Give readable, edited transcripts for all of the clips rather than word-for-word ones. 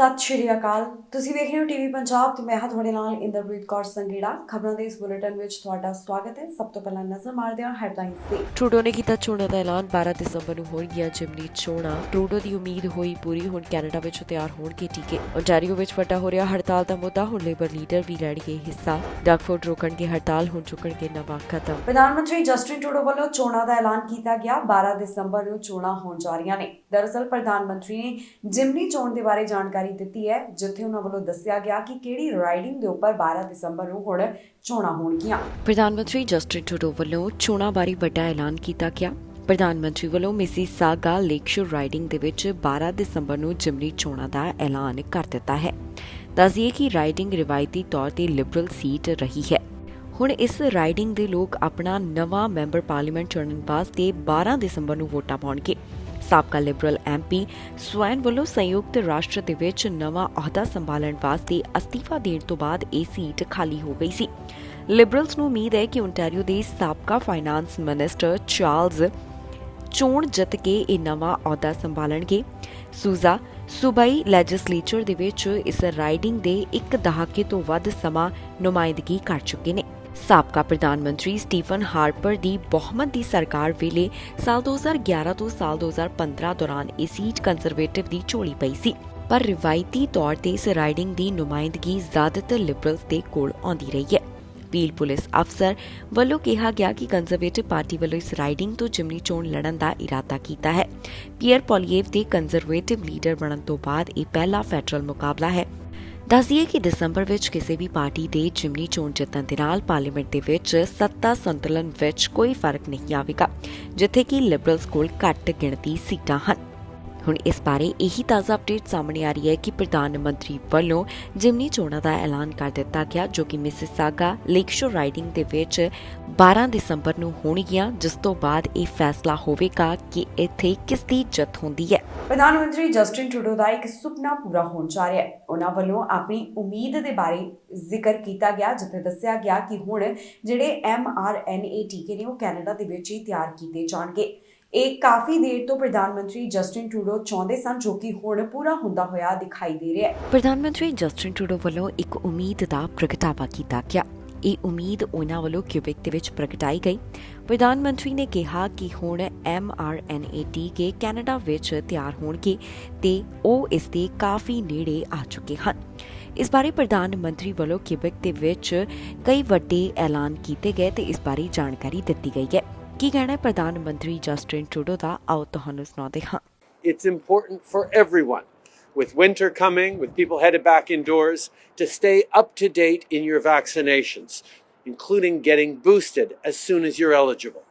ਸਤਿ ਸ਼੍ਰੀ ਅਕਾਲ। ਤੁਸੀਂ ਵੇਖ ਰਹੇ ਹੋ ਟੀਵੀ ਪੰਜਾਬ ਤੇ ਮੈਂ ਹਾਂ ਤੁਹਾਡੇ ਨਾਲ ਇੰਦਰਪ੍ਰੀਤ ਕੌਰ ਸੰਗੀੜਾ। ਖਬਰਾਂ ਦੇ ਇਸ ਬੁਲੇਟਿਨ ਵਿੱਚ ਤੁਹਾਡਾ ਸਵਾਗਤ ਹੈ। ਸਭ ਤੋਂ ਪਹਿਲਾਂ ਨਜ਼ਰ ਮਾਰਦੇ ਹਾਂ ਹੈਡਲਾਈਨਸ ਤੇ। ਟਰੂਡੋ ਨੇ ਕੀਤਾ ਚੋਣਾਂ ਦਾ ਐਲਾਨ। 12 ਦਸੰਬਰ ਨੂੰ ਹੋਣਗੀਆਂ ਜਿਮਨੀ ਚੋਣਾਂ। ਟਰੂਡੋ ਦੀ ਉਮੀਦ ਹੋਈ ਪੂਰੀ। ਹੁਣ ਕੈਨੇਡਾ ਵਿੱਚ ਤਿਆਰ ਹੋਣਗੇ ਟੀਕੇ। ਓਨਟਾਰੀਓ ਵਿੱਚ ਵੱਡਾ ਹੋ ਰਿਹਾ ਹੜਤਾਲ ਦਾ ਮੁੱਦਾ। ਹੁਣ ਲੇਬਰ ਲੀਡਰ ਵੀ ਲੈਣਗੇ ਹਿੱਸਾ। ਡਗਫੋਰਡ ਰੋਕਣਗੇ ਹੜਤਾਲ। ਹੁਣ ਚੁੱਕਣਗੇ ਨਵਾਂ ਕਦਮ। ਪ੍ਰਧਾਨ ਮੰਤਰੀ ਜਸਟਿਨ ਟਰੂਡੋ ਵੱਲੋਂ ਚੋਣਾਂ ਦਾ ਐਲਾਨ ਕੀਤਾ ਗਿਆ। 12 ਦਸੰਬਰ ਨੂੰ ਚੋਣਾਂ ਹੋਣ ਜਾ ਰਹੀਆਂ ਨੇ। ਦਰਅਸਲ ਪ੍ਰਧਾਨ ਮੰਤਰੀ ਨੇ ਜਿਮਨੀ ਚੋਣ ਦੇ ਬਾਰੇ ਜਾਣਕਾਰੀ ਦਿੱਤੀ ਹੈ, ਜਿੱਥੇ ਉਹਨਾਂ ਵੱਲੋਂ ਦੱਸਿਆ ਗਿਆ ਕਿ ਕਿਹੜੀ ਰਾਈਡਿੰਗ ਦੇ ਉੱਪਰ 12 ਦਸੰਬਰ ਨੂੰ ਹੁਣ ਚੋਣਾਂ ਹੋਣਗੀਆਂ। ਪ੍ਰਧਾਨ ਮੰਤਰੀ ਜਸਟਿਨ ਟਰੂਡੋ ਵੱਲੋਂ ਚੋਣਾਂ ਬਾਰੇ ਵੱਡਾ ਐਲਾਨ ਕੀਤਾ ਗਿਆ। ਪ੍ਰਧਾਨ ਮੰਤਰੀ ਵੱਲੋਂ ਮਿਸੀਸਾਗਾ ਲੇਕਸ਼ੋਰ ਰਾਈਡਿੰਗ ਦੇ ਵਿੱਚ 12 ਦਸੰਬਰ ਨੂੰ ਜਿਮਨੀ ਚੋਣਾਂ ਦਾ ਐਲਾਨ ਕਰ ਦਿੱਤਾ ਹੈ। ਦੱਸੀਏ ਕਿ ਰਾਈਡਿੰਗ ਰਿਵਾਇਤੀ ਤੌਰ ਤੇ ਲਿਬਰਲ ਸੀਟ ਰਹੀ ਹੈ। ਹੁਣ ਇਸ ਰਾਈਡਿੰਗ ਦੇ ਲੋਕ ਆਪਣਾ ਨਵਾਂ ਮੈਂਬਰ ਪਾਰਲੀਮੈਂਟ ਚੁਣਨ ਵਾਸਤੇ 12 ਦਸੰਬਰ ਨੂੰ ਵੋਟਾਂ ਪਾਉਣਗੇ। ਸਾਬਕਾ ਲਿਬਰਲ ਐਮਪੀ ਸਵੈਨ ਵੱਲੋਂ ਸੰਯੁਕਤ ਰਾਸ਼ਟਰ ਦੇ ਵਿੱਚ ਨਵਾਂ ਅਹੁਦਾ ਸੰਭਾਲਣ ਵਾਸਤੇ ਅਸਤੀਫਾ ਦੇਣ ਤੋਂ ਬਾਅਦ ਇਹ ਸੀਟ ਖਾਲੀ ਹੋ ਗਈ ਸੀ। ਲਿਬਰਲਸ ਨੂੰ ਉਮੀਦ ਹੈ ਕਿ ਓਨਟਾਰੀਓ ਦੇ ਸਾਬਕਾ ਫਾਈਨਾਂਸ ਮਿਨਿਸਟਰ ਚਾਰਲਸ ਚੋਣ ਜਿੱਤ ਕੇ ਇਹ ਨਵਾਂ ਅਹੁਦਾ ਸੰਭਾਲਣਗੇ। ਸੂਜ਼ਾ ਸੂਬਾਈ ਲੈਜਿਸਲੇਚਰ ਦੇ ਵਿੱਚ ਇਸ ਰਾਈਡਿੰਗ ਦੇ ਇੱਕ ਦਹਾਕੇ ਤੋਂ ਵੱਧ ਸਮਾਂ ਨੁਮਾਇੰਦਗੀ ਕਰ ਚੁੱਕੇ ਨੇ। ਸਾਬਕਾ ਪ੍ਰਧਾਨ ਮੰਤਰੀ ਸਟੀਫਨ ਹਾਰਪਰ ਦੀ ਬਹੁਮਤ ਦੀ ਸਰਕਾਰ ਵੇਲੇ ਸਾਲ 2011 ਤੋਂ ਸਾਲ 2015 ਦੌਰਾਨ ਇਹ ਸੀਟ ਕੰਜ਼ਰਵੇਟਿਵ ਦੀ ਝੋਲੀ ਪਈ ਸੀ, ਪਰ ਰਿਵਾਇਤੀ ਤੌਰ ਤੇ ਇਸ ਰਾਈਡਿੰਗ ਦੀ ਨੁਮਾਇੰਦਗੀ ਜ਼ਿਆਦਾਤਰ ਲਿਬਰਲਸ ਦੇ ਕੋਲ ਆਉਂਦੀ ਰਹੀ ਹੈ। ਪੀਲ ਪੁਲਿਸ ਅਫਸਰ ਵੱਲੋਂ ਕਿਹਾ ਗਿਆ ਕਿ ਕੰਜ਼ਰਵੇਟਿਵ ਪਾਰਟੀ ਵੱਲੋਂ ਇਸ ਰਾਈਡਿੰਗ ਤੋਂ ਜਿਮਨੀ ਚੋਣ ਲੜਨ ਦਾ ਇਰਾਦਾ ਕੀਤਾ ਹੈ। ਪੀਅਰ ਪੋਲੀਏਵ ਦੇ ਕੰਜ਼ਰਵੇਟਿਵ ਲੀਡਰ ਬਣਨ ਤੋਂ ਬਾਅਦ ਇਹ ਪਹਿਲਾ ਫੈਡਰਲ ਮੁਕਾਬਲਾ ਹੈ। ਦੱਸੀਏ ਕਿ ਦਸੰਬਰ ਵਿੱਚ ਕਿਸੇ ਵੀ ਪਾਰਟੀ ਦੇ ਜਿਮਨੀ ਚੋਣ ਜਿੱਤਣ ਦੇ ਨਾਲ ਪਾਰਲੀਮੈਂਟ ਦੇ ਵਿੱਚ ਸੱਤਾ ਸੰਤੁਲਨ ਵਿੱਚ ਕੋਈ ਫਰਕ ਨਹੀਂ ਆਵੇਗਾ, ਜਿੱਥੇ ਕਿ ਲਿਬਰਲਸ ਕੋਲ ਘੱਟ ਗਿਣਤੀ ਸੀਟਾਂ ਹਨ। ਹੁਣ ਇਸ ਬਾਰੇ ਇਹੀ ਤਾਜ਼ਾ ਅਪਡੇਟ ਸਾਹਮਣੇ ਆ ਰਹੀ ਹੈ ਕਿ ਪ੍ਰਧਾਨ ਮੰਤਰੀ ਵੱਲੋਂ ਜਿਮਨੀ ਚੋਣਾਂ ਦਾ ਐਲਾਨ ਕਰ ਦਿੱਤਾ ਗਿਆ, ਜੋ ਕਿ ਮਿਸੀਸਾਗਾ ਲੇਕਸ਼ੋਰ ਰਾਈਡਿੰਗ ਦੇ ਵਿੱਚ 12 ਦਸੰਬਰ ਨੂੰ ਹੋਣਗੀਆਂ, ਜਿਸ ਤੋਂ ਬਾਅਦ ਇਹ ਫੈਸਲਾ ਹੋਵੇਗਾ ਕਿ ਇੱਥੇ ਕਿਸ ਦੀ ਜਿੱਤ ਹੁੰਦੀ ਹੈ। ਪ੍ਰਧਾਨ ਮੰਤਰੀ ਜਸਟਿਨ ਟਰੂਡੋ ਦਾ ਇੱਕ ਸੁਪਨਾ ਪੂਰਾ ਹੋਣ ਜਾ ਰਿਹਾ ਹੈ। ਉਹਨਾਂ ਵੱਲੋਂ ਆਪਣੀ ਉਮੀਦ ਦੇ ਬਾਰੇ ਜ਼ਿਕਰ ਕੀਤਾ ਗਿਆ, ਜਿੱਥੇ ਦੱਸਿਆ ਗਿਆ ਕਿ ਹੁਣ ਜਿਹੜੇ mRNA ਟੀਕੇ ਨੇ ਉਹ ਕੈਨੇਡਾ ਦੇ ਵਿੱਚ ਹੀ ਤਿਆਰ ਕੀਤੇ ਜਾਣਗੇ। ਇਹ ਕਾਫੀ ਦੇਰ ਤੋਂ ਪ੍ਰਧਾਨ ਮੰਤਰੀ ਜਸਟਿਨ ਟਰੂਡੋ ਚਾਹੁੰਦੇ ਸਨ, ਜੋ ਕਿ ਹੁਣ ਪੂਰਾ ਹੁੰਦਾ ਹੋਇਆ ਦਿਖਾਈ ਦੇ ਰਿਹਾ ਹੈ। ਪ੍ਰਧਾਨ ਮੰਤਰੀ ਜਸਟਿਨ ਟਰੂਡੋ ਵੱਲੋਂ ਇੱਕ ਉਮੀਦ ਦਾ ਪ੍ਰਗਟਾਵਾ ਕੀਤਾ ਗਿਆ। ਇਹ ਉਮੀਦ ਉਹਨਾਂ ਵੱਲੋਂ ਕਿਊਬਿਕ ਦੇ ਵਿੱਚ ਪ੍ਰਗਟਾਈ ਗਈ। ਪ੍ਰਧਾਨ ਮੰਤਰੀ ਨੇ ਕਿਹਾ ਕਿ ਹੁਣ mRNA ਟੀਕੇ ਕੈਨੇਡਾ ਵਿੱਚ ਤਿਆਰ ਹੋਣਗੇ ਤੇ ਉਹ ਇਸ ਦੇ ਕਾਫੀ ਨੇੜੇ ਆ ਚੁੱਕੇ ਹਨ। ਇਸ ਬਾਰੇ ਪ੍ਰਧਾਨ ਮੰਤਰੀ ਵੱਲੋਂ ਕਿਊਬਿਕ ਦੇ ਵਿੱਚ ਕਈ ਵੱਡੇ ਐਲਾਨ ਕੀਤੇ ਗਏ ਤੇ ਇਸ ਬਾਰੇ ਜਾਣਕਾਰੀ ਦਿੱਤੀ ਗਈ ਹੈ। ਕੀ ਕਹਿਣਾ ਹੈ ਪ੍ਰਧਾਨ ਮੰਤਰੀ ਜਸਟਿਨ ਟਰੂਡੋ ਦਾ, ਆਓ ਤੁਹਾਨੂੰ ਸੁਣਾਉਂਦੇ ਹਾਂ। It's important for everyone, with winter coming, with people headed back indoors, to stay up to date in your vaccinations, including getting boosted as soon as you're eligible.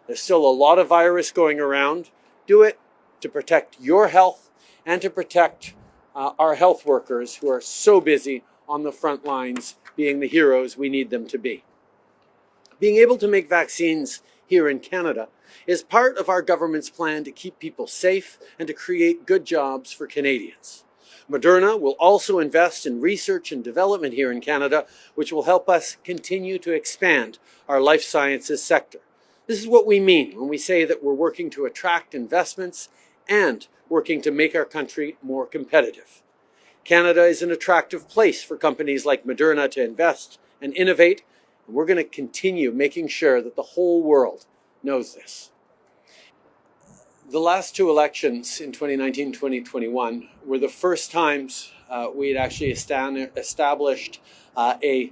There's still a lot of virus going around. Do it to protect your health and to protect our health workers who are so busy on the front lines, being the heroes we need them to be. Being able to make vaccines here in Canada is part of our government's plan to keep people safe and to create good jobs for Canadians. Moderna will also invest in research and development here in Canada, which will help us continue to expand our life sciences sector. This is what we mean when we say that we're working to attract investments and working to make our country more competitive. Canada is an attractive place for companies like Moderna to invest and innovate. We're going to continue making sure that the whole world knows this. The last two elections in 2019-2021 were the first times we had actually established a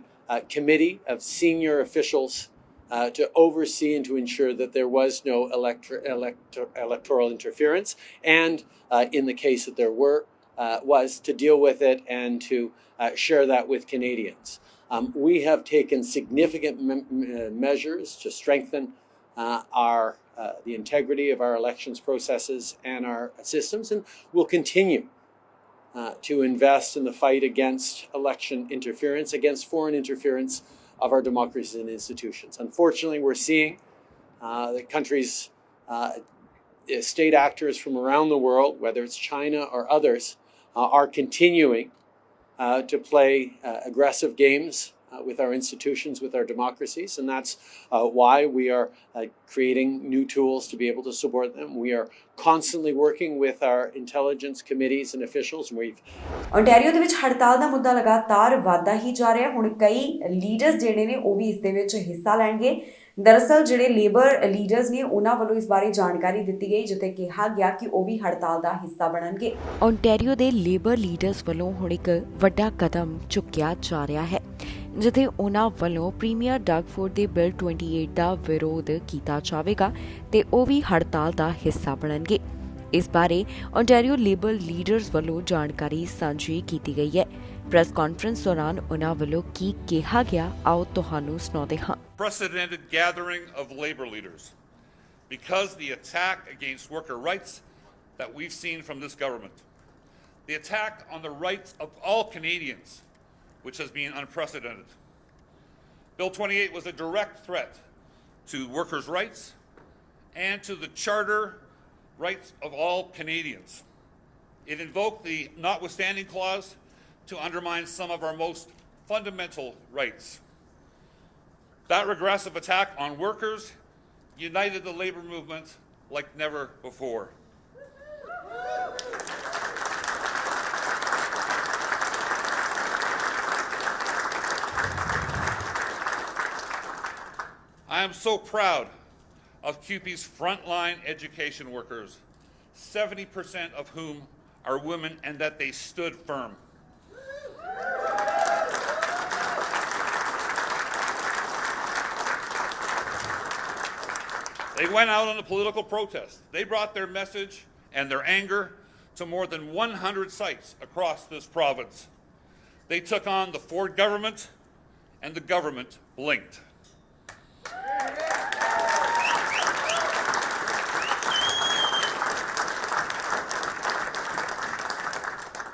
committee of senior officials to oversee and to ensure that there was no electoral interference, and in the case that there was to deal with it and to share that with Canadians. We have taken significant measures to strengthen the integrity of our elections processes and our systems, and we'll continue to invest in the fight against election interference, against foreign interference of our democracies and institutions. Unfortunately, we're seeing the countries, state actors from around the world, whether it's China or others, are continuing to play aggressive games with our institutions, with our democracies, and that's why we are creating new tools to be able to support them. We are constantly working with our intelligence committees and officials, and we've Ontario ਦੇ ਵਿੱਚ ਹੜਤਾਲ ਦਾ ਮੁੱਦਾ ਲਗਾਤਾਰ ਵਧਦਾ ਹੀ ਜਾ ਰਿਹਾ। ਹੁਣ ਕਈ ਲੀਡਰਸ ਜਿਹੜੇ ਨੇ ਉਹ ਵੀ ਇਸ ਦੇ ਵਿੱਚ ਹਿੱਸਾ ਲੈਣਗੇ। ਦਰਅਸਲ ਜਿਹੜੇ ਲੇਬਰ ਲੀਡਰਸ ਨੇ ਉਹਨਾਂ ਵੱਲੋਂ ਇਸ ਬਾਰੇ ਜਾਣਕਾਰੀ ਦਿੱਤੀ ਗਈ, ਜਿੱਥੇ ਕਿਹਾ ਗਿਆ ਕਿ ਉਹ ਵੀ ਹੜਤਾਲ ਦਾ ਹਿੱਸਾ ਬਣਨਗੇ। ਓਨਟਾਰੀਓ ਦੇ ਲੇਬਰ ਲੀਡਰਸ ਵੱਲੋਂ ਹੁਣ ਇੱਕ ਵੱਡਾ ਕਦਮ ਚੁੱਕਿਆ ਜਾ ਰਿਹਾ ਹੈ, ਜਿੱਥੇ ਉਹਨਾਂ ਵੱਲੋਂ ਪ੍ਰੀਮੀਅਰ ਡਗ ਫੋਰਡ ਦੇ ਬਿੱਲ 28 ਦਾ ਵਿਰੋਧ ਕੀਤਾ ਜਾਵੇਗਾ ਤੇ ਉਹ ਵੀ ਹੜਤਾਲ ਦਾ ਹਿੱਸਾ ਬਣਨਗੇ। ਇਸ ਬਾਰੇ ਓਨਟਾਰੀਓ ਲੇਬਰ ਲੀਡਰਸ ਵੱਲੋਂ ਜਾਣਕਾਰੀ ਸਾਂਝੀ ਕੀਤੀ ਗਈ ਹੈ। ਪ੍ਰੈਸ ਕਾਨਫਰੰਸ ਦੌਰਾਨ ਉਹਨਾਂ ਵੱਲੋਂ ਕੀ ਕਿਹਾ ਗਿਆ, ਆਓ ਤੁਹਾਨੂੰ ਸੁਣਾਉਂਦੇ ਹਾਂ। Unprecedented gathering of labor leaders because the attack against worker rights that we've seen from this government, the attack on the rights of all Canadians, which has been unprecedented. Bill 28 was a direct threat to workers' rights and to the charter rights of all Canadians. It invoked the notwithstanding clause to undermine some of our most fundamental rights. That regressive attack on workers united the labor movement like never before. I am so proud of CUPE's frontline education workers, 70% of whom are women, and that they stood firm. They went out on a political protest. They brought their message and their anger to more than 100 sites across this province. They took on the Ford government, and the government blinked.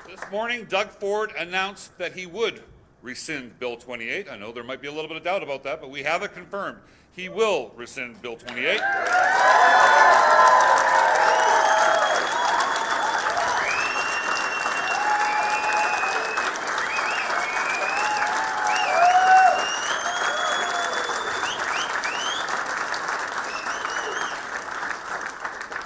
This morning, Doug Ford announced that he would rescind Bill 28. I know there might be a little bit of doubt about that, but we have it confirmed. He will rescind Bill 28.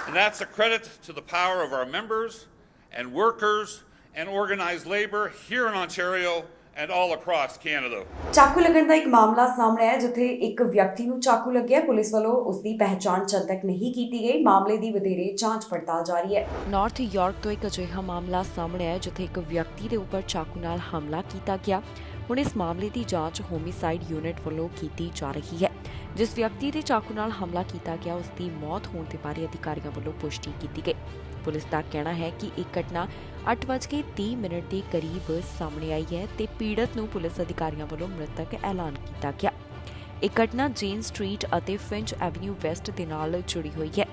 And that's a credit to the power of our members and workers and organized labor here in Ontario and all across Canada. ਚਾਕੂ ਲੱਗਣ ਦਾ ਇੱਕ ਮਾਮਲਾ ਸਾਹਮਣੇ ਆਇਆ, ਜਿੱਥੇ ਇੱਕ ਵਿਅਕਤੀ ਨੂੰ ਚਾਕੂ ਲੱਗਿਆ। ਪੁਲਿਸ ਵੱਲੋਂ ਉਸ ਦੀ ਪਹਿਚਾਣ ਜਦ ਤੱਕ ਨਹੀਂ ਕੀਤੀ ਗਈ। ਮਾਮਲੇ ਦੀ ਵਧੇਰੇ ਜਾਂਚ ਪੜਤਾਲ ਜਾਰੀ ਹੈ। ਨਾਰਥ ਯਾਰਕ ਤੋਂ ਇੱਕ ਅਜਿਹਾ ਮਾਮਲਾ ਸਾਹਮਣੇ ਆਇਆ, ਜਿੱਥੇ ਇੱਕ ਵਿਅਕਤੀ ਦੇ ਉੱਪਰ ਚਾਕੂ ਨਾਲ ਹਮਲਾ ਕੀਤਾ ਗਿਆ। ਹੁਣ ਇਸ ਮਾਮਲੇ ਦੀ ਜਾਂਚ ਹੋਮਿਸਾਈਡ ਯੂਨਿਟ ਵੱਲੋਂ ਕੀਤੀ ਜਾ ਰਹੀ ਹੈ। ਜਿਸ ਵਿਅਕਤੀ ਦੇ ਚਾਕੂ ਨਾਲ ਹਮਲਾ ਕੀਤਾ ਗਿਆ, ਉਸ ਦੀ ਮੌਤ ਹੋਣ ਦੇ ਬਾਰੇ ਅਧਿਕਾਰੀਆਂ ਵੱਲੋਂ ਪੁਸ਼ਟੀ ਕੀਤੀ ਗਈ। ਪੁਲਿਸ ਦਾ ਕਹਿਣਾ ਹੈ ਕਿ ਇਹ ਘਟਨਾ 8:30 ਦੇ ਕਰੀਬ ਸਾਹਮਣੇ ਆਈ ਹੈ ਤੇ ਪੀੜਤ ਨੂੰ ਪੁਲਿਸ ਅਧਿਕਾਰੀਆਂ ਵੱਲੋਂ ਮ੍ਰਿਤਕ ਐਲਾਨ ਕੀਤਾ ਗਿਆ। ਇਹ ਘਟਨਾ ਜੇਨ ਸਟਰੀਟ ਅਤੇ ਫਿੰਚ ਐਵਨਿਊ ਵੈਸਟ ਦੇ ਨਾਲ ਜੁੜੀ ਹੋਈ ਹੈ।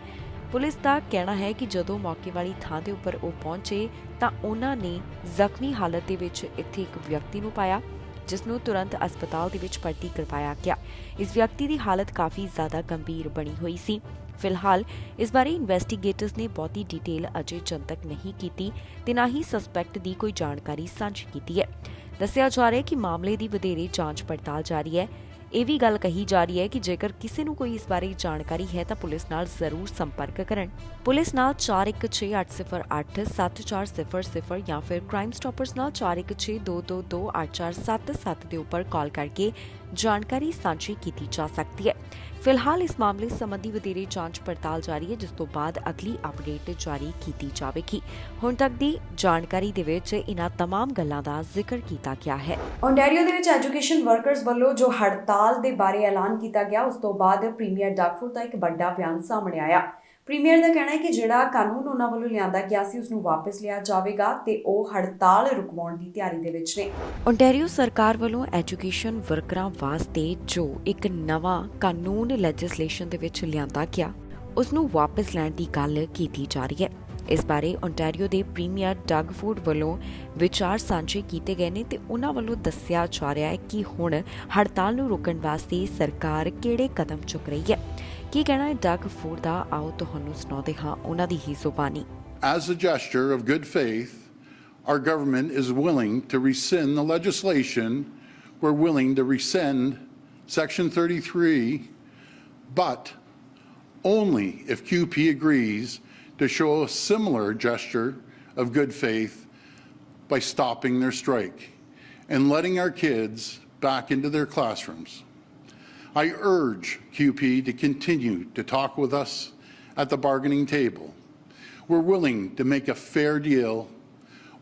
ਪੁਲਿਸ ਦਾ ਕਹਿਣਾ ਹੈ ਕਿ ਜਦੋਂ ਮੌਕੇ ਵਾਲੀ ਥਾਂ ਦੇ ਉੱਪਰ ਉਹ ਪਹੁੰਚੇ ਤਾਂ ਉਹਨਾਂ ਨੇ ਜ਼ਖਮੀ ਹਾਲਤ ਦੇ ਵਿੱਚ ਇੱਥੇ ਇੱਕ ਵਿਅਕਤੀ ਨੂੰ ਪਾਇਆ, ਜਿਸ ਨੂੰ ਤੁਰੰਤ ਹਸਪਤਾਲ ਦੇ ਵਿੱਚ ਭਰਤੀ ਕਰਵਾਇਆ ਗਿਆ। ਇਸ ਵਿਅਕਤੀ ਦੀ ਹਾਲਤ ਕਾਫੀ ਜ਼ਿਆਦਾ ਗੰਭੀਰ ਬਣੀ ਹੋਈ ਸੀ। ਫਿਲਹਾਲ ਇਸ ਬਾਰੇ ਇਨਵੈਸਟੀਗੇਟਰਸ ਨੇ ਬਹੁਤੀ ਡਿਟੇਲ ਅਜੇ ਜਨਤਕ ਨਹੀਂ ਕੀਤੀ ਤੇ ਨਾ ਹੀ ਸਸਪੈਕਟ ਦੀ ਕੋਈ ਜਾਣਕਾਰੀ ਸਾਂਝੀ ਕੀਤੀ ਹੈ। ਦੱਸਿਆ ਜਾ ਰਿਹਾ ਹੈ ਕਿ ਮਾਮਲੇ ਦੀ ਵਧੇਰੇ ਜਾਂਚ ਪੜਤਾਲ ਜਾਰੀ ਹੈ। ਇਹ ਵੀ ਗੱਲ ਕਹੀ ਜਾ ਰਹੀ ਹੈ ਕਿ ਜੇਕਰ ਕਿਸੇ ਨੂੰ ਕੋਈ ਇਸ ਬਾਰੇ ਜਾਣਕਾਰੀ ਹੈ ਤਾਂ ਪੁਲਿਸ ਨਾਲ ਜ਼ਰੂਰ ਸੰਪਰਕ ਕਰਨ। ਪੁਲਿਸ ਨਾਲ 4168087400 ਜਾਂ ਫਿਰ ਕ੍ਰਾਈਮ ਸਟਾਪਰਸ ਨਾਲ 4162228477 ਦੇ ਉੱਪਰ ਕਾਲ ਕਰਕੇ ਜਾਣਕਾਰੀ ਸਾਂਝੀ ਕੀਤੀ ਜਾ ਸਕਦੀ ਹੈ। ਫਿਲਹਾਲ ਇਸ ਮਾਮਲੇ ਸੰਬੰਧੀ ਵਧੇਰੇ ਜਾਂਚ ਪੜਤਾਲ ਜਾਰੀ ਹੈ, ਜਿਸ ਤੋਂ ਬਾਅਦ ਅਗਲੀ ਅਪਡੇਟ ਜਾਰੀ ਕੀਤੀ ਜਾਵੇਗੀ। ਹੁਣ ਤੱਕ ਦੀ ਜਾਣਕਾਰੀ ਦੇ ਵਿੱਚ ਇਹਨਾਂ तमाम ਗੱਲਾਂ ਦਾ ਜ਼ਿਕਰ ਕੀਤਾ ਗਿਆ ਹੈ। ਓਨਟਾਰੀਓ ਦੇ ਵਿੱਚ ਐਜੂਕੇਸ਼ਨ ਵਰਕਰਸ ਵੱਲੋਂ ਜੋ ਹੜਤਾਲ ਦੇ ਬਾਰੇ ਐਲਾਨ ਕੀਤਾ ਗਿਆ, ਉਸ ਤੋਂ ਬਾਅਦ ਪ੍ਰੀਮੀਅਰ ਡਗ ਫੋਰਡ ਦਾ ਇੱਕ ਵੱਡਾ ਬਿਆਨ ਸਾਹਮਣੇ ਆਇਆ। ਪ੍ਰੀਮੀਅਰ ਦਾ ਕਹਿਣਾ ਹੈ ਕਿ ਜਿਹੜਾ ਕਾਨੂੰਨ ਉਹਨਾਂ ਵੱਲੋਂ ਲਿਆਂਦਾ ਗਿਆ ਸੀ, ਉਸ ਨੂੰ ਵਾਪਸ ਲਿਆ ਜਾਵੇਗਾ ਤੇ ਉਹ ਹੜਤਾਲ ਰੁਕਵਾਉਣ ਦੀ ਤਿਆਰੀ ਦੇ ਵਿੱਚ ਨੇ। ਓਨਟਾਰੀਓ ਸਰਕਾਰ ਵੱਲੋਂ ਐਜੂਕੇਸ਼ਨ ਵਰਕਰਾਂ ਵਾਸਤੇ ਜੋ ਇੱਕ ਨਵਾਂ ਕਾਨੂੰਨ ਲੈਜਿਸਲੇਸ਼ਨ ਦੇ ਵਿੱਚ ਲਿਆਂਦਾ ਗਿਆ, ਉਸ ਨੂੰ ਵਾਪਸ ਲੈਣ ਦੀ ਗੱਲ ਕੀਤੀ ਜਾ ਰਹੀ ਹੈ। ਇਸ ਬਾਰੇ ਓਨਟਾਰੀਓ ਦੇ ਪ੍ਰੀਮੀਅਰ ਡਗ ਫੋਰਡ ਵੱਲੋਂ ਵਿਚਾਰ ਸਾਂਝੇ ਕੀਤੇ ਗਏ ਨੇ ਤੇ ਉਹਨਾਂ ਵੱਲੋਂ ਦੱਸਿਆ ਜਾ ਰਿਹਾ ਹੈ ਕਿ ਹੁਣ ਹੜਤਾਲ ਨੂੰ ਰੋਕਣ ਵਾਸਤੇ ਸਰਕਾਰ ਕਿਹੜੇ ਕਦਮ ਚੁੱਕ ਰਹੀ ਹੈ। ਕੀ ਕਹਿਣਾ ਹੈ ਡਗ ਫੋਰਡ ਦਾ, ਆਓ ਤੁਹਾਨੂੰ ਸੁਣਾਉਂਦੇ ਹਾਂ ਉਹਨਾਂ ਦੀ ਹੀ ਜ਼ੁਬਾਨੀ। As a gesture of good faith, our government is willing to rescind the legislation we're willing to rescind Section 33, but only if QP agrees to show a similar gesture of good faith by stopping their strike and letting our kids back into their classrooms. I urge QP to continue to talk with us at the bargaining table. We're willing to make a fair deal,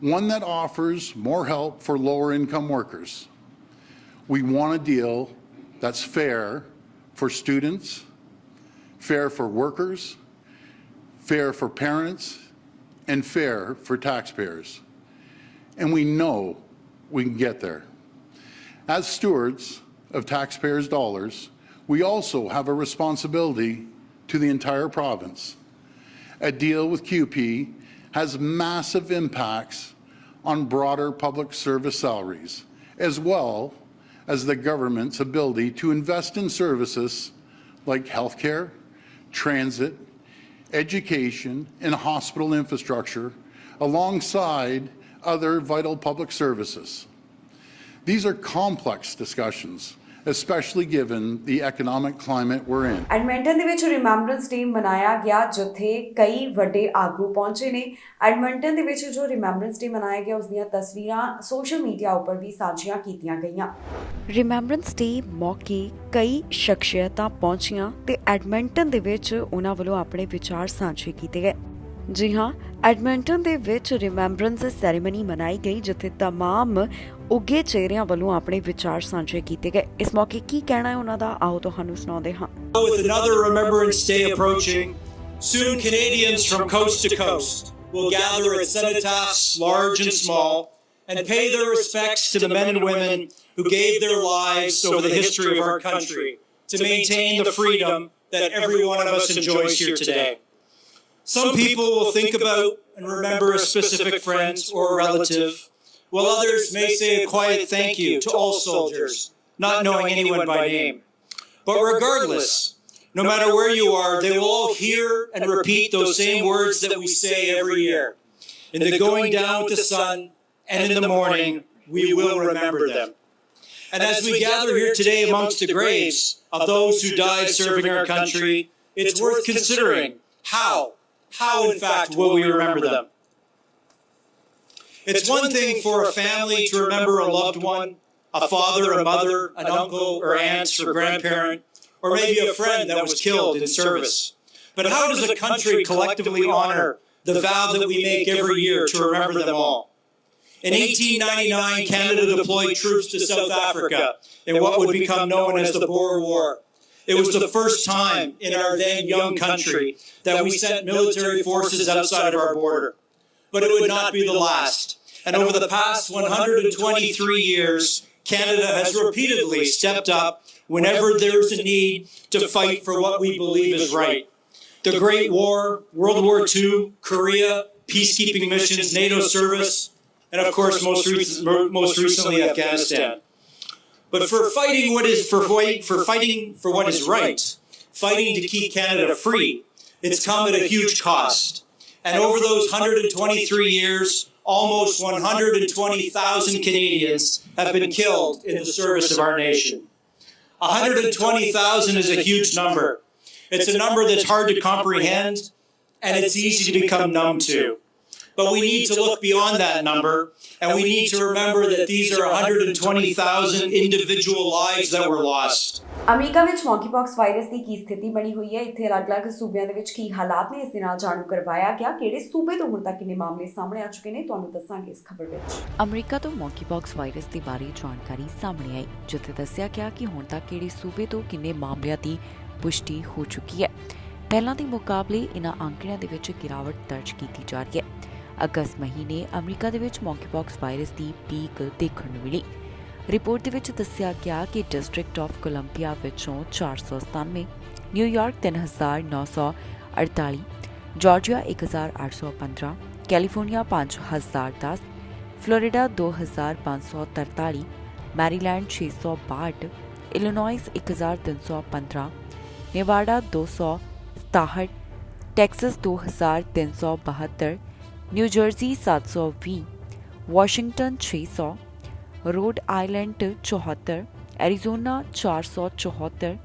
one that offers more help for lower income workers. We want a deal that's fair for students, fair for workers, fair for parents, and fair for taxpayers. And we know we can get there. As stewards of taxpayers' dollars, we also have a responsibility to the entire province. A deal with QP has massive impacts on broader public service salaries, as well as the government's ability to invest in services like healthcare, transit, education, and hospital infrastructure, alongside other vital public services. These are complex discussions, especially given the economic climate we're in. Edmonton ਦੇ ਵਿੱਚ remembrance ਡੇ ਮਨਾਇਆ ਗਿਆ, ਜਿੱਥੇ ਕਈ ਵੱਡੇ ਆਗੂ ਪਹੁੰਚੇ ਨੇ। ਐਡਮਿੰਟਨ ਦੇ ਵਿੱਚ ਜੋ ਰਿਮੈਂਬਰੈਂਸ ਡੇ ਮਨਾਇਆ ਗਿਆ, ਉਸ ਦੀਆਂ ਤਸਵੀਰਾਂ ਸੋਸ਼ਲ ਮੀਡੀਆ ਉੱਪਰ ਵੀ ਸਾਂਝੀਆਂ ਕੀਤੀਆਂ ਗਈਆਂ। ਰਿਮੈਂਬਰੈਂਸ ਡੇ ਮੌਕੇ ਕਈ ਸ਼ਖਸੀਅਤਾਂ ਪਹੁੰਚੀਆਂ ਤੇ ਐਡਮਿੰਟਨ ਦੇ ਵਿੱਚ ਉਹਨਾਂ ਵੱਲੋਂ ਆਪਣੇ ਵਿਚਾਰ ਸਾਂਝੇ ਕੀਤੇ ਗਏ। ਜੀ ਹਾਂ, ਐਡਮਿੰਟਨ ਦੇ ਵਿੱਚ ਰਿਮੈਂਬਰੈਂਸ ਸੈਰੇਮਨੀ ਮਨਾਈ ਗਈ, ਜਿੱਥੇ तमाम ਉੱਘੇ ਚਿਹਰਿਆਂ ਵੱਲੋਂ ਆਪਣੇ ਵਿਚਾਰ ਸਾਂਝੇ ਕੀਤੇ ਗਏ। ਇਸ ਮੌਕੇ ਕੀ ਕਹਿਣਾ ਹੈ ਉਹਨਾਂ ਦਾ, ਆਓ ਤੁਹਾਨੂੰ ਸੁਣਾਉਂਦੇ ਹਾਂ। With another Remembrance Day approaching, soon Canadians from coast to coast will gather at cenotaphs large and small and pay their respects to the men and women who gave their lives over the history of our country to maintain the freedom that every one of us enjoys here today. Some people will think about and remember a specific friend or a relative, while others may say a quiet thank you to all soldiers, not knowing anyone by name. But regardless, no matter where you are, they will all hear and repeat those same words that we say every year. In the going down with the sun and in the morning, we will remember them. And as we gather here today amongst the graves of those who died serving our country, it's worth considering how in fact will we remember them. It's one thing for a family to remember a loved one, a father, a mother, an uncle or aunt or grandparent, or maybe a friend that was killed in service. But how does a country collectively honor the vow that we make every year to remember them all? In 1899, Canada deployed troops to South Africa in what would become known as the Boer War. It was the first time in our then young country that we sent military forces outside of our border. But it would not be the last. And over the past 123 years, Canada has repeatedly stepped up whenever there's a need to fight for what we believe is right. The Great War, World War II, Korea, peacekeeping missions, NATO service, and of course most recently Afghanistan. But for fighting for what is right, fighting to keep Canada free, it's come at a huge cost. And over those 123 years, almost 120,000 Canadians have been killed in the service of our nation. 120,000 is a huge number. It's a number that's hard to comprehend, and it's easy to become numb to. But we need to look beyond that number, and we need to remember that these are 120,000 individual lives that were lost. America ਵਿੱਚ ਮੌਂਕੀਪੌਕਸ virus ਦੀ ਕੀ ਸਥਿਤੀ ਬਣੀ ਹੋਈ ਹੈ, ਇੱਥੇ ਅਲੱਗ-ਅਲੱਗ ਸੂਬਿਆਂ ਦੇ ਵਿੱਚ ਕੀ ਹਾਲਾਤ ਨੇ, ਇਸ ਦੇ ਨਾਲ ਜਾਣੂ ਕਰਵਾਇਆ ਗਿਆ। ਕਿਹੜੇ ਸੂਬੇ ਤੋਂ ਹੁਣ ਤੱਕ ਕਿੰਨੇ ਮਾਮਲੇ ਸਾਹਮਣੇ ਆ ਚੁੱਕੇ ਨੇ, ਤੁਹਾਨੂੰ ਦੱਸਾਂਗੇ ਇਸ ਖਬਰ ਵਿੱਚ। ਅਮਰੀਕਾ ਤੋਂ ਮੌਂਕੀਪੌਕਸ ਵਾਇਰਸ ਦੇ ਬਾਰੇ ਜਾਣਕਾਰੀ ਸਾਹਮਣੇ ਆਈ, ਜਿੱਥੇ ਦੱਸਿਆ ਗਿਆ ਕਿ ਹੁਣ ਤੱਕ ਕਿਹੜੇ ਸੂਬੇ ਤੋਂ ਕਿੰਨੇ ਮਾਮਲਿਆਂ ਦੀ ਪੁਸ਼ਟੀ ਹੋ ਚੁੱਕੀ ਹੈ। ਪਹਿਲਾਂ ਦੇ ਮੁਕਾਬਲੇ ਇਨ੍ਹਾਂ ਅੰਕੜਿਆਂ ਦੇ ਵਿੱਚ ਗਿਰਾਵਟ ਦਰਜ ਕੀਤੀ ਜਾ ਰਹੀ ਹੈ। ਅਗਸਤ ਮਹੀਨੇ ਅਮਰੀਕਾ ਦੇ ਵਿੱਚ ਮੌਂਕੀਪੌਕਸ ਵਾਇਰਸ ਦੀ ਪੀਕ ਦੇਖਣ ਨੂੰ ਮਿਲੀ। ਰਿਪੋਰਟ ਦੇ ਵਿੱਚ ਦੱਸਿਆ ਗਿਆ ਕਿ ਡਿਸਟ੍ਰਿਕਟ ਆਫ ਕੋਲੰਬੀਆ ਵਿੱਚੋਂ 497, New York 3948, Georgia 1815, California 5010, Florida 2543, Maryland 662, Illinois 1315, Nevada 267, Texas 2372, new Jersey 720, Washington 600, Rhode Island 74, Arizona 474,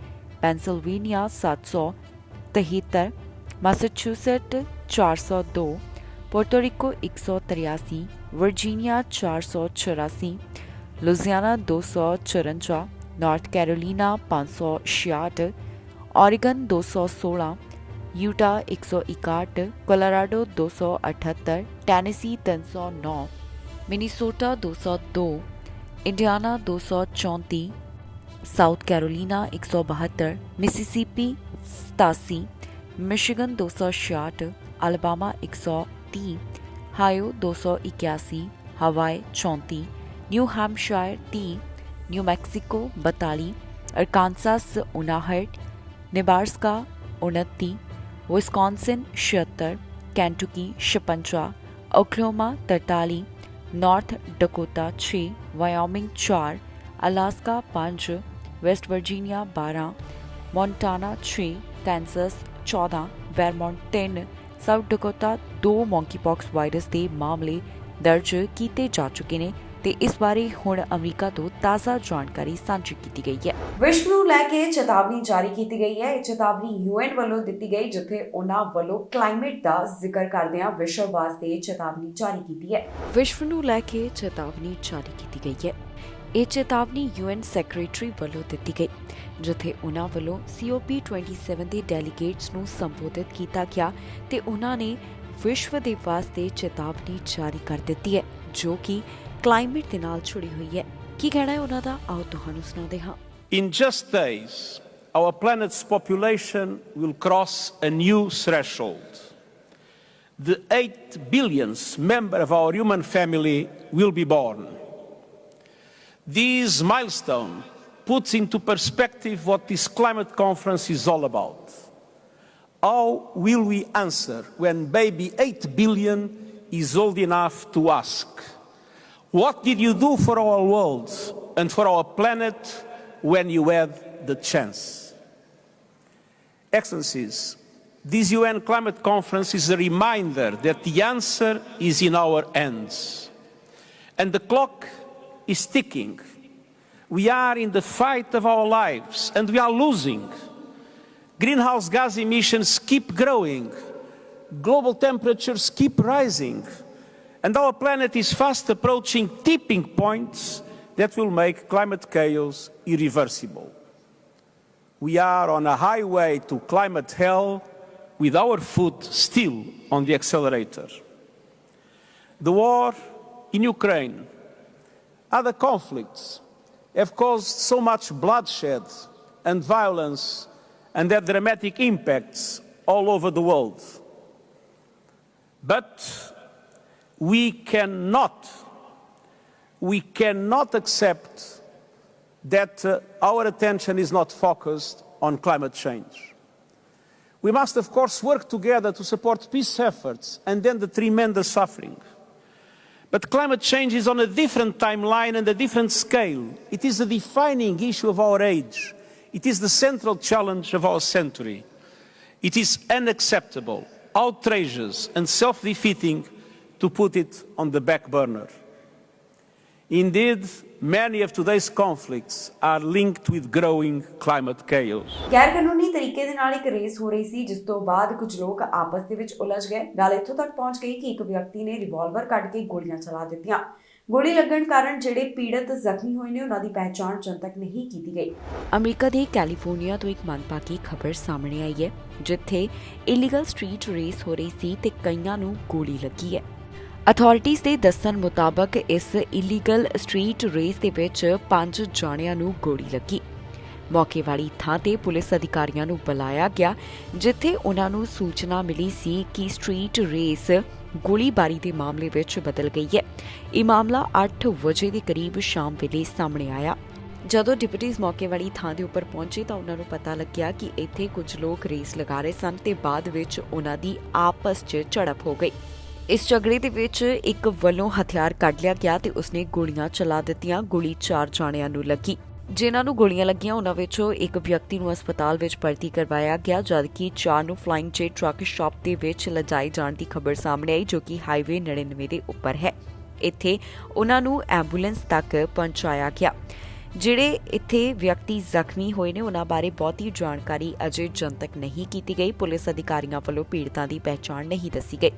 Pennsylvania 773, Massachusetts 402, Puerto Rico 183, Virginia 484, Louisiana 254, north Carolina 566, Oregon 216, Utah 161, Colorado 278, Tennessee 309, Minnesota 202, Indiana 234, south Carolina 172, Mississippi 87, Michigan 266, Alabama 130, हायो 281, हवाई 34, new Hampshire 30, New Mexico 42, Arkansas 59, Nebraska 29, Wisconsin 76, Kentucky 56, Oklahoma 43, North Dakota 6, Wyoming 4, Alaska 5, West Virginia 12, Montana 6, Kansas 14, Vermont 3, South Dakota 2 monkeypox virus के मामले दर्ज किए जा चुके हैं ਤੇ ਇਸ ਬਾਰੇ ਹੁਣ ਅਮਰੀਕਾ ਤੋਂ ਤਾਜ਼ਾ ਜਾਣਕਾਰੀ ਸਾਂਝੀ ਕੀਤੀ ਗਈ ਹੈ। ਵਿਸ਼ਵ ਨੂੰ ਲੈ ਕੇ ਚੇਤਾਵਨੀ ਜਾਰੀ ਕੀਤੀ ਗਈ ਹੈ। ਇਹ ਚੇਤਾਵਨੀ UN ਵੱਲੋਂ ਦਿੱਤੀ ਗਈ, ਜਿੱਥੇ ਉਹਨਾਂ ਵੱਲੋਂ ਕਲਾਈਮੇਟ ਦਾ ਜ਼ਿਕਰ ਕਰਦਿਆਂ ਵਿਸ਼ਵ ਵਾਸਤੇ ਚੇਤਾਵਨੀ ਜਾਰੀ ਕੀਤੀ ਹੈ। ਵਿਸ਼ਵ ਨੂੰ ਲੈ ਕੇ ਚੇਤਾਵਨੀ ਜਾਰੀ ਕੀਤੀ ਗਈ ਹੈ। ਇਹ ਚੇਤਾਵਨੀ UN ਸੈਕਟਰੀ ਵੱਲੋਂ ਦਿੱਤੀ ਗਈ, ਜਿੱਥੇ ਉਹਨਾਂ ਵੱਲੋਂ COP27 ਦੇ ਡੈਲੀਗੇਟਸ ਨੂੰ ਸੰਬੋਧਿਤ ਕੀਤਾ ਗਿਆ ਤੇ ਉਹਨਾਂ ਨੇ ਵਿਸ਼ਵ ਦੇ ਵਾਸਤੇ ਚੇਤਾਵਨੀ ਜਾਰੀ ਕਰ ਦਿੱਤੀ ਹੈ, ਜੋ ਕਿ ਕਲਾਈਮੇਟ ਦੇ ਨਾਲ ਜੁੜੀ ਹੋਈ ਹੈ। ਕੀ ਕਹਿਣਾ ਹੈ ਉਹਨਾਂ ਦਾ, ਆਓ ਤੁਹਾਨੂੰ ਸੁਣਾਉਂਦੇ ਹਾਂ। In just days, our planet's population will cross a new threshold. The 8 billionth member of our human family will be born. This milestone puts into perspective what this climate conference is all about. How will we answer when baby 8 billion is old enough to ask, what did you do for our world and for our planet when you had the chance? Excellencies, this UN climate conference is a reminder that the answer is in our hands. And the clock is ticking. We are in the fight of our lives and we are losing. Greenhouse gas emissions keep growing. Global temperatures keep rising. And our planet is fast approaching tipping points that will make climate chaos irreversible. We are on a highway to climate hell with our foot still on the accelerator. The war in Ukraine, other conflicts have caused so much bloodshed and violence and had dramatic impacts all over the world. But we cannot accept that our attention is not focused on climate change. We must, of course, work together to support peace efforts and end the tremendous suffering. But climate change is on a different timeline and a different scale. It is a defining issue of our age. It is the central challenge of our century. It is unacceptable, outrageous, and self-defeating to put it on the back burner. Indeed, many of today's conflicts are linked with growing climate chaos. ਗੈਰ ਕਾਨੂੰਨੀ ਤਰੀਕੇ ਦੇ ਨਾਲ ਇੱਕ race ਹੋ ਰਹੀ ਸੀ, ਜਿਸ ਤੋਂ ਬਾਅਦ ਕੁਝ ਲੋਕ ਆਪਸ ਦੇ ਵਿੱਚ ਉਲਝ ਗਏ। ਗੱਲ ਇੱਥੋਂ ਤੱਕ ਪਹੁੰਚ ਗਈ ਕਿ ਇੱਕ ਵਿਅਕਤੀ ਨੇ ਰਿਵਾਲਵਰ ਕੱਢ ਕੇ ਗੋਲੀਆਂ ਚਲਾ ਦਿੱਤੀਆਂ। ਗੋਲੀ ਲੱਗਣ ਕਾਰਨ ਜਿਹੜੇ ਪੀੜਤ ਜ਼ਖਮੀ ਹੋਏ ਨੇ, ਉਹਨਾਂ ਦੀ ਪਹਿਚਾਣ ਜਨਤਕ ਨਹੀਂ ਕੀਤੀ ਗਈ। ਅਮਰੀਕਾ ਦੇ ਕੈਲੀਫੋਰਨੀਆ ਤੋਂ ਇੱਕ ਮੰਦਭਾਗੀ ਖਬਰ ਸਾਹਮਣੇ ਆਈ ਹੈ, ਜਿੱਥੇ ਇਲੀਗਲ ਸਟਰੀਟ ਰੇਸ ਹੋ ਰਹੀ ਸੀ ਤੇ ਕਈਆਂ ਨੂੰ ਗੋਲੀ ਲੱਗੀ ਹੈ। ਅਥਾਰਟੀਜ਼ ਦੇ ਦੱਸਣ ਮੁਤਾਬਕ ਇਸ ਇਲੀਗਲ ਸਟਰੀਟ ਰੇਸ ਦੇ ਵਿੱਚ 5 ਜਾਣਿਆਂ ਨੂੰ ਗੋਲੀ ਲੱਗੀ। ਮੌਕੇ ਵਾਲੀ ਥਾਂ ਤੇ ਪੁਲਿਸ ਅਧਿਕਾਰੀਆਂ ਨੂੰ ਬੁਲਾਇਆ ਗਿਆ, ਜਿੱਥੇ ਉਹਨਾਂ ਨੂੰ ਸੂਚਨਾ ਮਿਲੀ ਸੀ ਕਿ ਸਟਰੀਟ ਰੇਸ ਗੋਲੀਬਾਰੀ ਦੇ ਮਾਮਲੇ ਵਿੱਚ ਬਦਲ ਗਈ ਹੈ। ਇਹ ਮਾਮਲਾ 8 ਵਜੇ ਦੇ ਕਰੀਬ ਸ਼ਾਮ ਵੇਲੇ ਸਾਹਮਣੇ ਆਇਆ। ਜਦੋਂ ਡਿਪਟੀਜ਼ ਮੌਕੇ ਵਾਲੀ ਥਾਂ ਦੇ ਉੱਪਰ ਪਹੁੰਚੇ ਤਾਂ ਉਹਨਾਂ ਨੂੰ ਪਤਾ ਲੱਗਿਆ ਕਿ ਇੱਥੇ ਕੁਝ ਲੋਕ ਰੇਸ ਲਗਾ ਰਹੇ ਸਨ ਤੇ ਬਾਅਦ ਵਿੱਚ ਉਹਨਾਂ ਦੀ ਆਪਸ 'ਚ ਝੜਪ ਹੋ ਗਈ। ਇਸ ਝਗੜੇ ਦੇ ਵਿੱਚ ਇੱਕ ਵੱਲੋਂ ਹਥਿਆਰ ਕੱਢ ਲਿਆ ਗਿਆ ਤੇ ਉਸਨੇ ਗੋਲੀਆਂ ਚਲਾ ਦਿੱਤੀਆਂ। ਗੋਲੀ 4 ਜਾਣਿਆਂ ਨੂੰ ਲੱਗੀ। ਜਿਨ੍ਹਾਂ ਨੂੰ ਗੋਲੀਆਂ ਲੱਗੀਆਂ ਉਹਨਾਂ ਵਿੱਚੋਂ ਇੱਕ ਵਿਅਕਤੀ ਨੂੰ ਹਸਪਤਾਲ ਵਿੱਚ ਭਰਤੀ ਕਰਵਾਇਆ ਗਿਆ, ਜਦਕਿ 4 ਨੂੰ ਫਲਾਈਂਗ ਜੇ ਟਰੱਕ ਸ਼ਾਪ ਦੇ ਵਿੱਚ ਲਿਜਾਏ ਜਾਣ ਦੀ ਖਬਰ ਸਾਹਮਣੇ ਆਈ, ਜੋ ਕਿ ਹਾਈਵੇ 99 ਦੇ ਉੱਪਰ ਹੈ। ਇੱਥੇ ਉਹਨਾਂ ਨੂੰ ਐਂਬੂਲੈਂਸ ਤੱਕ ਪਹੁੰਚਾਇਆ ਗਿਆ। ਜਿਹੜੇ ਇੱਥੇ ਵਿਅਕਤੀ ਜ਼ਖਮੀ ਹੋਏ ਨੇ ਉਹਨਾਂ ਬਾਰੇ ਬਹੁਤੀ ਜਾਣਕਾਰੀ ਅਜੇ ਜਨਤਕ ਨਹੀਂ ਕੀਤੀ ਗਈ। ਪੁਲਿਸ ਅਧਿਕਾਰੀਆਂ ਵੱਲੋਂ ਪੀੜਤਾਂ ਦੀ ਪਹਿਚਾਣ ਨਹੀਂ ਦੱਸੀ ਗਈ।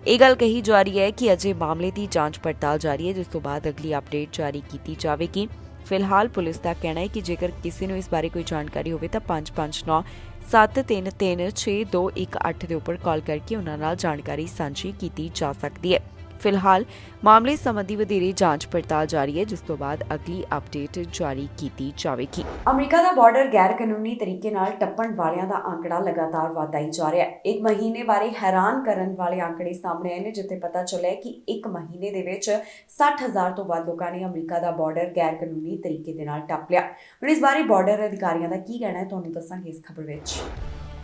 ਇਹ ਗੱਲ ਕਹੀ ਜਾ ਰਹੀ ਹੈ ਕਿ ਅਜੇ ਮਾਮਲੇ ਦੀ ਜਾਂਚ ਪੜਤਾਲ ਜਾਰੀ ਹੈ, ਜਿਸ ਤੋਂ ਬਾਅਦ ਅਗਲੀ ਅਪਡੇਟ ਜਾਰੀ ਕੀਤੀ ਜਾਵੇਗੀ। ਫਿਲਹਾਲ ਪੁਲਿਸ ਦਾ ਕਹਿਣਾ ਹੈ ਕਿ ਜੇਕਰ ਕਿਸੇ ਨੂੰ ਇਸ ਬਾਰੇ ਕੋਈ ਜਾਣਕਾਰੀ ਹੋਵੇ ਤਾਂ 559 733 6218 ਦੇ ਉੱਪਰ ਕਾਲ ਕਰਕੇ ਉਹਨਾਂ ਨਾਲ ਜਾਣਕਾਰੀ ਸਾਂਝੀ ਕੀਤੀ ਜਾ ਸਕਦੀ ਹੈ। ਫਿਲਹਾਲ ਮਾਮਲੇ ਸੰਬੰਧੀ ਵਧੇਰੇ ਜਾਂਚ ਪੜਤਾਲ ਜਾਰੀ ਹੈ, ਜਿਸ ਤੋਂ ਬਾਅਦ ਅਗਲੀ ਅਪਡੇਟ ਜਾਰੀ ਕੀਤੀ ਜਾਵੇਗੀ। ਅਮਰੀਕਾ ਦਾ ਬਾਰਡਰ ਗੈਰ ਕਾਨੂੰਨੀ ਤਰੀਕੇ ਨਾਲ ਟੱਪਣ ਵਾਲਿਆਂ ਦਾ ਅੰਕੜਾ ਲਗਾਤਾਰ ਵਧਦਾ ਹੀ ਜਾ ਰਿਹਾ ਹੈ। ਇੱਕ ਮਹੀਨੇ ਬਾਰੇ ਹੈਰਾਨ ਕਰਨ ਵਾਲੇ ਅੰਕੜੇ ਸਾਹਮਣੇ ਆਏ ਨੇ, ਜਿੱਥੇ ਪਤਾ ਚੱਲਿਆ ਕਿ ਇੱਕ ਮਹੀਨੇ ਦੇ ਵਿੱਚ 60,000 ਤੋਂ ਵੱਧ ਲੋਕਾਂ ਨੇ ਅਮਰੀਕਾ ਦਾ ਬਾਰਡਰ ਗੈਰ ਕਾਨੂੰਨੀ ਤਰੀਕੇ ਦੇ ਨਾਲ ਟੱਪ ਲਿਆ। ਹੁਣ ਇਸ ਬਾਰੇ ਬਾਰਡਰ ਅਧਿਕਾਰੀਆਂ ਦਾ ਕੀ ਕਹਿਣਾ ਹੈ, ਤੁਹਾਨੂੰ ਦੱਸਾਂਗੇ ਇਸ ਖਬਰ ਵਿੱਚ।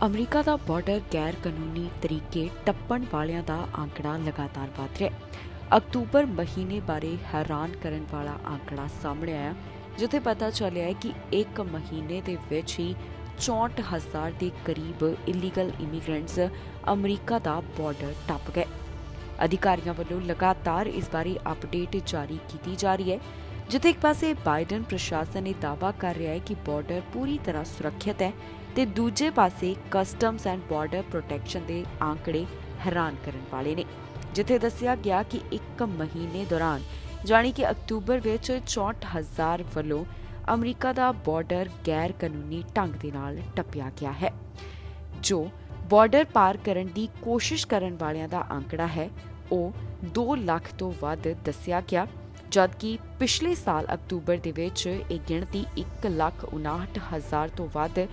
ਅਮਰੀਕਾ ਦਾ ਬਾਰਡਰ ਗੈਰ ਕਾਨੂੰਨੀ ਤਰੀਕੇ ਟੱਪਣ ਵਾਲਿਆਂ ਦਾ ਅੰਕੜਾ ਲਗਾਤਾਰ ਵਧ ਰਿਹਾ ਹੈ। ਅਕਤੂਬਰ ਮਹੀਨੇ ਬਾਰੇ ਹੈਰਾਨ ਕਰਨ ਵਾਲਾ ਅੰਕੜਾ ਸਾਹਮਣੇ ਆਇਆ, ਜਿੱਥੇ ਪਤਾ ਚੱਲਿਆ ਹੈ ਕਿ ਇੱਕ ਮਹੀਨੇ ਦੇ ਵਿੱਚ ਹੀ 64,000 ਦੇ ਕਰੀਬ ਇਲੀਗਲ ਇਮੀਗ੍ਰੈਂਟਸ ਅਮਰੀਕਾ ਦਾ ਬਾਰਡਰ ਟੱਪ ਗਏ। ਅਧਿਕਾਰੀਆਂ ਵੱਲੋਂ ਲਗਾਤਾਰ ਇਸ ਬਾਰੇ ਅਪਡੇਟ ਜਾਰੀ ਕੀਤੀ ਜਾ ਰਹੀ ਹੈ, ਜਿੱਥੇ ਇੱਕ ਪਾਸੇ ਬਾਈਡਨ ਪ੍ਰਸ਼ਾਸਨ ਇਹ ਦਾਅਵਾ ਕਰ ਰਿਹਾ ਹੈ ਕਿ ਬਾਰਡਰ ਪੂਰੀ ਤਰ੍ਹਾਂ ਸੁਰੱਖਿਅਤ ਹੈ ਤੇ ਦੂਜੇ ਪਾਸੇ ਕਸਟਮਸ ਐਂਡ ਬਾਰਡਰ ਪ੍ਰੋਟੈਕਸ਼ਨ ਦੇ ਅੰਕੜੇ ਹੈਰਾਨ ਕਰਨ ਵਾਲੇ ਨੇ, ਜਿੱਥੇ ਦੱਸਿਆ ਗਿਆ ਕਿ ਇੱਕ ਮਹੀਨੇ ਦੌਰਾਨ ਜਾਣੀ ਕਿ ਅਕਤੂਬਰ ਵਿੱਚ 64,000 ਵੱਲੋਂ ਅਮਰੀਕਾ ਦਾ ਬਾਰਡਰ ਗੈਰ ਕਾਨੂੰਨੀ ਢੰਗ ਦੇ ਨਾਲ ਟੱਪਿਆ ਗਿਆ ਹੈ। ਜੋ ਬਾਰਡਰ ਪਾਰ ਕਰਨ ਦੀ ਕੋਸ਼ਿਸ਼ ਕਰਨ ਵਾਲਿਆਂ ਦਾ ਅੰਕੜਾ ਹੈ ਉਹ 2 ਲੱਖ ਤੋਂ ਵੱਧ ਦੱਸਿਆ ਗਿਆ, ਜਦਕਿ ਪਿਛਲੇ ਸਾਲ ਅਕਤੂਬਰ ਦੇ ਵਿੱਚ ਇਹ ਗਿਣਤੀ 1,59,000 ਤੋਂ ਵੱਧ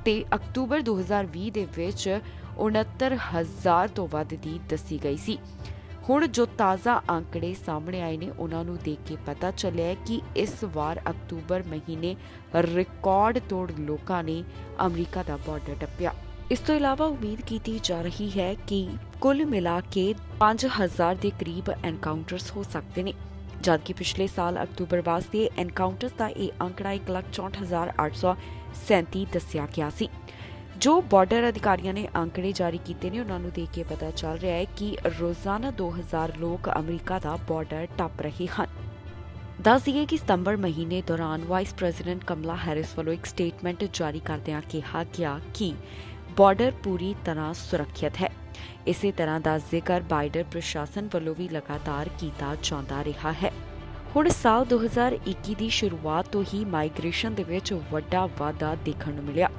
ਤੇ ਅਕਤੂਬਰ 2020 ਦੇ ਵਿੱਚ 69,000 ਤੋਂ ਵੱਧ ਦੀ ਦੱਸੀ ਗਈ ਸੀ। ਹੁਣ ਜੋ ਤਾਜ਼ਾ ਅੰਕੜੇ ਸਾਹਮਣੇ ਆਏ ਨੇ ਉਹਨਾਂ ਨੂੰ ਦੇਖ ਕੇ ਪਤਾ ਚੱਲਿਆ ਹੈ ਕਿ ਇਸ ਵਾਰ ਅਕਤੂਬਰ ਮਹੀਨੇ ਰਿਕਾਰਡ ਤੋੜ ਲੋਕਾਂ ਨੇ ਅਮਰੀਕਾ ਦਾ ਬਾਰਡਰ ਟੱਪਿਆ। ਇਸ ਤੋਂ ਇਲਾਵਾ ਉਮੀਦ ਕੀਤੀ ਜਾ ਰਹੀ ਹੈ ਕਿ ਕੁੱਲ ਮਿਲਾ ਕੇ 5,000 ਦੇ ਕਰੀਬ ਐਨਕਾਊਂਟਰਸ ਹੋ ਸਕਦੇ ਨੇ, ਜਦਕਿ ਪਿਛਲੇ ਸਾਲ ਅਕਤੂਬਰ ਵਾਸਤੇ ਐਨਕਾਊਂਟਰਸ ਦਾ ਇਹ ਅੰਕੜਾ 1,64,837 ਦੱਸਿਆ ਗਿਆ ਸੀ। ਜੋ ਬਾਰਡਰ ਅਧਿਕਾਰੀਆਂ ਨੇ ਅੰਕੜੇ ਜਾਰੀ ਕੀਤੇ ਨੇ ਉਹਨਾਂ ਨੂੰ ਦੇਖ ਕੇ ਪਤਾ ਚੱਲ ਰਿਹਾ ਹੈ ਕਿ ਰੋਜ਼ਾਨਾ 2,000 ਲੋਕ ਅਮਰੀਕਾ ਦਾ ਬਾਰਡਰ ਟੱਪ ਰਹੇ ਹਨ। ਦੱਸ ਦਈਏ ਕਿ ਸਤੰਬਰ ਮਹੀਨੇ ਦੌਰਾਨ ਵਾਈਸ ਪ੍ਰੈਜ਼ੀਡੈਂਟ ਕਮਲਾ ਹੈਰਿਸ ਵੱਲੋਂ ਇੱਕ ਸਟੇਟਮੈਂਟ ਜਾਰੀ ਕਰਦਿਆਂ ਕਿਹਾ ਗਿਆ ਕਿ ਬਾਰਡਰ ਪੂਰੀ ਤਰ੍ਹਾਂ ਸੁਰੱਖਿਅਤ ਹੈ। ਇਸੇ ਤਰ੍ਹਾਂ ਦਾ ਜ਼ਿਕਰ ਬਾਈਡਨ ਪ੍ਰਸ਼ਾਸਨ ਵੱਲੋਂ ਵੀ ਲਗਾਤਾਰ ਕੀਤਾ ਜਾਂਦਾ ਰਿਹਾ ਹੈ। ਹੁਣ ਸਾਲ 2021 ਦੀ ਸ਼ੁਰੂਆਤ ਤੋਂ ਹੀ ਮਾਈਗ੍ਰੇਸ਼ਨ ਦੇ ਵਿੱਚ ਵੱਡਾ ਵਾਧਾ ਦੇਖਣ ਨੂੰ ਮਿਲਿਆ,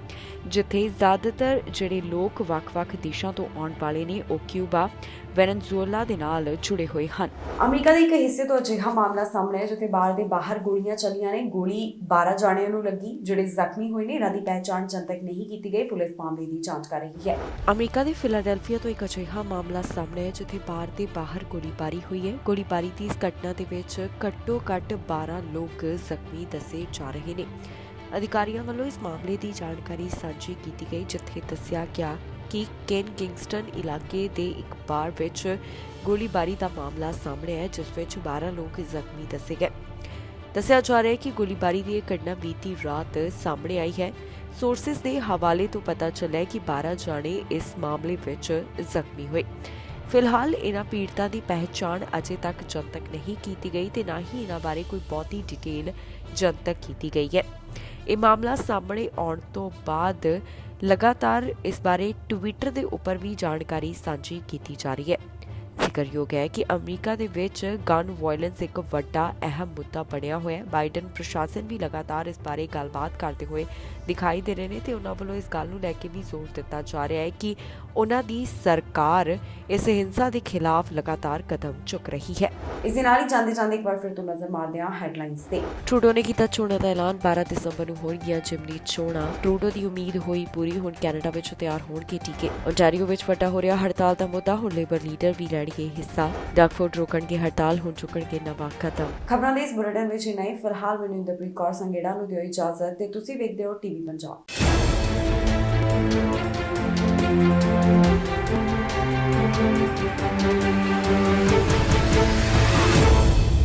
ਜਿੱਥੇ ਜ਼ਿਆਦਾਤਰ ਜਿਹੜੇ ਲੋਕ ਵੱਖ-ਵੱਖ ਦੇਸ਼ਾਂ ਤੋਂ ਆਉਣ ਵਾਲੇ ਨੇ ਉਹ ਕਿਊਬਾ, ਵੈਨੇਜ਼ੁਏਲਾ ਦੇ ਨਾਲ ਜੁੜੇ ਹੋਏ ਹਨ। ਅਮਰੀਕਾ ਦੇ ਇੱਕ ਹਿੱਸੇ ਤੋਂ ਅਜਿਹਾ ਮਾਮਲਾ ਸਾਹਮਣੇ ਆਇਆ ਜਿੱਥੇ ਬਾਰ ਦੇ ਬਾਹਰ ਗੋਲੀਆਂ ਚੱਲੀਆਂ ਨੇ। ਗੋਲੀ 12 ਜਾਣਿਆਂ ਨੂੰ ਲੱਗੀ। ਜਿਹੜੇ ਜ਼ਖਮੀ ਹੋਏ ਨੇ ਇਹਨਾਂ ਦੀ ਪਹਿਚਾਣ ਜਨਤਕ ਨਹੀਂ ਕੀਤੀ ਗਈ। ਪੁਲਿਸ ਮਾਮਲੇ ਦੀ ਜਾਂਚ ਕਰ ਰਹੀ ਹੈ। ਅਮਰੀਕਾ ਦੇ ਫਿਲਾਡੈਲਫੀਆ ਤੋਂ ਇੱਕ ਅਜਿਹਾ ਮਾਮਲਾ ਸਾਹਮਣੇ ਆਇਆ ਜਿੱਥੇ ਬਾਰ ਦੇ ਬਾਹਰ ਗੋਲੀਬਾਰੀ ਹੋਈ ਹੈ। ਗੋਲੀਬਾਰੀ ਦੀ ਇਸ ਘਟਨਾ ਦੇ ਵਿੱਚ ਘੱਟੋ-ਘੱਟ 12 ਲੋਕ ਜ਼ਖਮੀ ਦੱਸੇ ਜਾ ਰਹੇ ਨੇ। ਅਧਿਕਾਰੀਆਂ ਵੱਲੋਂ ਇਸ ਮਾਮਲੇ ਦੀ ਜਾਣਕਾਰੀ ਸਾਂਝੀ ਕੀਤੀ ਗਈ, ਜਿੱਥੇ ਦੱਸਿਆ ਗਿਆ ਕਿ ਕੇਨ ਕਿੰਗਸਟਨ ਇਲਾਕੇ ਦੇ ਇੱਕ ਬਾਰ ਵਿੱਚ ਗੋਲੀਬਾਰੀ ਦਾ ਮਾਮਲਾ ਸਾਹਮਣੇ ਆਇਆ, ਜਿਸ ਵਿੱਚ 12 ਲੋਕ ਜ਼ਖਮੀ ਦੱਸੇ ਗਏ। ਦੱਸਿਆ ਜਾ ਰਿਹਾ ਹੈ ਕਿ ਗੋਲੀਬਾਰੀ ਦੀ ਇਹ ਘਟਨਾ ਬੀਤੀ ਰਾਤ ਸਾਹਮਣੇ ਆਈ ਹੈ। ਸੋਰਸਿਸ ਦੇ ਹਵਾਲੇ ਤੋਂ ਪਤਾ ਚੱਲਿਆ ਕਿ 12 ਜਾਣੇ ਇਸ ਮਾਮਲੇ ਵਿੱਚ ਜ਼ਖਮੀ ਹੋਏ। ਫਿਲਹਾਲ ਇਹਨਾਂ ਪੀੜਤਾਂ ਦੀ ਪਹਿਚਾਣ ਅਜੇ ਤੱਕ ਜਨਤਕ ਨਹੀਂ ਕੀਤੀ ਗਈ ਤੇ ਨਾ ਹੀ ਇਹਨਾਂ ਬਾਰੇ ਕੋਈ ਬਹੁਤੀ ਡਿਟੇਲ ਜਨਤਕ ਕੀਤੀ ਗਈ ਹੈ। ਇਹ ਮਾਮਲਾ ਸਾਹਮਣੇ ਆਉਣ ਤੋਂ ਬਾਅਦ ਲਗਾਤਾਰ ਇਸ ਬਾਰੇ ਟਵਿੱਟਰ ਦੇ ਉੱਪਰ ਵੀ ਜਾਣਕਾਰੀ ਸਾਂਝੀ ਕੀਤੀ ਜਾ ਰਹੀ ਹੈ। ਜ਼ਿਕਰਯੋਗ ਹੈ ਕਿ ਅਮਰੀਕਾ ਦੇ ਵਿੱਚ ਗਨ ਵਾਇਲੈਂਸ ਇੱਕ ਵੱਡਾ ਅਹਿਮ ਮੁੱਦਾ ਬਣਿਆ ਹੋਇਆ ਹੈ। ਬਾਈਡਨ ਪ੍ਰਸ਼ਾਸਨ ਵੀ ਲਗਾਤਾਰ ਇਸ ਬਾਰੇ ਗੱਲਬਾਤ ਕਰਦੇ ਹੋਏ ਦਿਖਾਈ ਦੇ ਰਹੇ ਨੇ ਤੇ ਉਹਨਾਂ ਵੱਲੋਂ ਇਸ ਗੱਲ ਨੂੰ ਲੈ ਕੇ ਵੀ ਜ਼ੋਰ ਦਿੱਤਾ ਜਾ ਰਿਹਾ ਹੈ ਕਿ ਉਹਨਾਂ ਦੀ ਸਰਕਾਰ ਇਸ ਹਿੰਸਾ ਦੇ ਖਿਲਾਫ ਲਗਾਤਾਰ ਕਦਮ ਚੁੱਕ ਰਹੀ ਹੈ। ਇਸ ਦੇ ਨਾਲ ਹੀ ਜਾਂਦੇ ਇੱਕ ਵਾਰ ਫਿਰ ਤੋਂ ਨਜ਼ਰ ਮਾਰਦੇ ਹਾਂ ਹੈਡਲਾਈਨਸ ਤੇ। ਟਰੂਡੋ ਨੇ ਕੀਤਾ ਚੋਣਾਂ ਦਾ ਐਲਾਨ। 12 ਦਸੰਬਰ ਨੂੰ ਹੋਣਗੀਆਂ ਜ਼ਿਮਨੀ ਚੋਣਾਂ। ਟਰੂਡੋ ਦੀ ਉਮੀਦ ਹੋਈ ਪੂਰੀ। ਹੁਣ ਕੈਨੇਡਾ ਵਿੱਚ ਤਿਆਰ ਹੋਣਗੇ ਟੀਕੇ। ਓਨਟਾਰੀਓ ਵਿੱਚ ਵੱਡਾ ਹੋ ਰਿਹਾ ਹੜਤਾਲ ਦਾ ਮੁੱਦਾ। ਹੁਣ ਲੇਬਰ ਲੀਡਰ ਵੀ ਲੈਣਗੇ ਹਿੱਸਾ। ਡਾਕਫੋਰਡ ਰੋਕਣਗੇ ਹੜਤਾਲ। ਹੁਣ ਚੁੱਕਣਗੇ ਨਵਾਂ ਕਦਮ। ਖਬਰਾਂ ਦੇ ਇਸ ਬੁਲੇਟਿਨ ਵਿੱਚ ਇੰਨਾ ਹੀ। ਫਿਲਹਾਲ ਮੈਨੂੰ ਇੰਦਰਪ੍ਰੀਤ ਕੌਰ ਸੰਗੇੜਾ ਨੂੰ ਦਿਓ ਇਜਾਜ਼ਤ ਤੇ ਤੁਸੀਂ ਵੇਖਦੇ ਹੋ ਟੀਵੀ ਪੰਜਾਬ।